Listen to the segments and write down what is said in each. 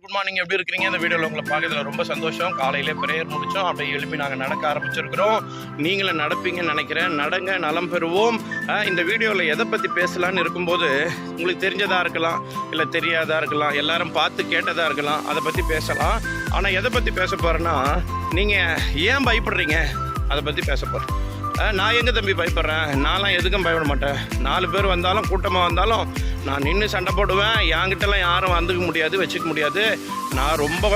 Good morning. எப்படி இருக்கிறீங்க? இந்த வீடியோவில் உங்களை பார்க்கறதுல ரொம்ப சந்தோஷம். காலையிலே ப்ரேயர் முடித்தோம், அப்படியே எழுப்பி நாங்கள் நடக்க ஆரம்பிச்சிருக்கிறோம். நீங்களும் நடப்பீங்கன்னு நினைக்கிறேன். நடங்க, நலம் பெறுவோம். இந்த வீடியோவில் எதை பற்றி பேசலான்னு இருக்கும்போது உங்களுக்கு தெரிஞ்சதாக இருக்கலாம், இல்லை தெரியாததாக இருக்கலாம், எல்லாரும் பார்த்து கேட்டதாக இருக்கலாம், அதை பற்றி பேசலாம். ஆனால் எதை பற்றி பேச போகிறேன்னா, நீங்கள் ஏன் பயப்படுறீங்க அதை பற்றி பேச போகிறேன். நான் எங்கே தம்பி பயப்படுறேன்? நான்லாம் எதுக்கும் பயப்பட மாட்டேன். 4 பேர் வந்தாலும் கூட்டமாக வந்தாலும் நான் நின்று சண்டை போடுவேன். என்கிட்டலாம் யாரும் வந்துக்க முடியாது, வச்சுக்க முடியாது. நான் ரொம்ப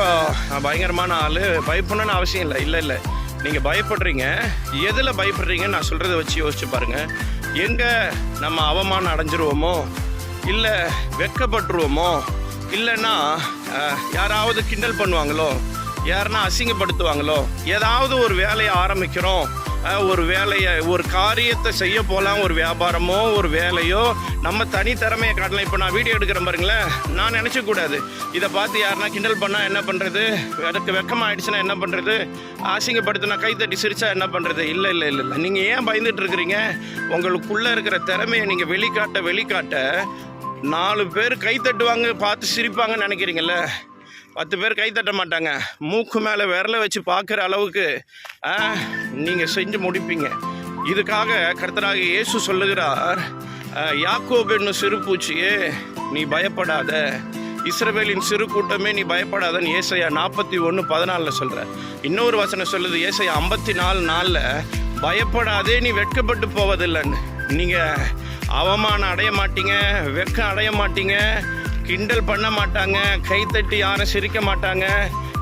பயங்கரமான ஆள். பயப்படணுன்னு அவசியம் இல்லை. நீங்கள் பயப்படுறீங்க. எதில் பயப்படுறீங்கன்னு நான் சொல்கிறத வச்சு யோசிச்சு பாருங்கள். எங்கே நம்ம அவமானம் அடைஞ்சிருவோமோ, இல்லை வெட்கப்பட்டுருவோமோ, இல்லைன்னா யாராவது கிண்டல் பண்ணுவாங்களோ, யாருன்னா அசிங்கப்படுத்துவாங்களோ, ஏதாவது ஒரு வேலையை ஆரம்பிக்கிறோம், ஒரு வேலையை, ஒரு காரியத்தை செய்ய போகலாம், ஒரு வியாபாரமோ ஒரு வேலையோ, நம்ம தனித்திறமையை காட்டலாம். இப்போ நான் வீடியோ எடுக்கிறேன் பாருங்களேன், நான் நினச்சக்கூடாது இதை பார்த்து யாருன்னா கிண்டல் பண்ணால் என்ன பண்ணுறது, அதுக்கு வெக்கமாகிடுச்சுன்னா என்ன பண்ணுறது, அசிங்கப்படுத்தினா கைத்தட்டி சிரிச்சா என்ன பண்ணுறது. இல்லை. நீங்கள் ஏன் பயந்துட்டு இருக்கிறீங்க? உங்களுக்குள்ளே இருக்கிற திறமையை நீங்கள் வெளிக்காட்ட 4 பேர் கைத்தட்டுவாங்க, பார்த்து சிரிப்பாங்கன்னு நினைக்கிறீங்கள? 10 பேர் கைத்தட்ட மாட்டாங்க. மூக்கு மேலே விரலை வச்சு பார்க்குற அளவுக்கு நீங்கள் செஞ்சு முடிப்பீங்க. இதுக்காக கர்த்தராகிய இயேசு சொல்லுகிறார், யாக்கோபு என்னும் சிறு பூச்சியே நீ பயப்படாத, இஸ்ரவேலின் சிறு கூட்டமே நீ பயப்படாதன்னு ஏசாயா 41:14 சொல்கிறார். இன்னொரு வசனம் சொல்லுது, ஏசாயா 54:4 பயப்படாதே, நீ வெட்கப்பட்டு போவதில்லைன்னு. நீங்கள் அவமானம் அடைய மாட்டீங்க, வெட்கம் அடைய மாட்டீங்க, கிண்டல் பண்ண மாட்டாங்க, கைத்தட்டி யாரும் சிரிக்க மாட்டாங்க,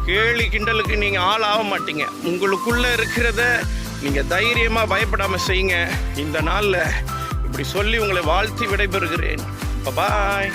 கேலி கிண்டலுக்கு நீங்கள் ஆள் ஆக மாட்டீங்க. உங்களுக்குள்ளே இருக்கிறத நீங்கள் தைரியமாக பயப்படாமல் செய்யுங்க. இந்த நாளில் இப்படி சொல்லி உங்களை வாழ்த்தி விடைபெறுகிறேன். பாய்.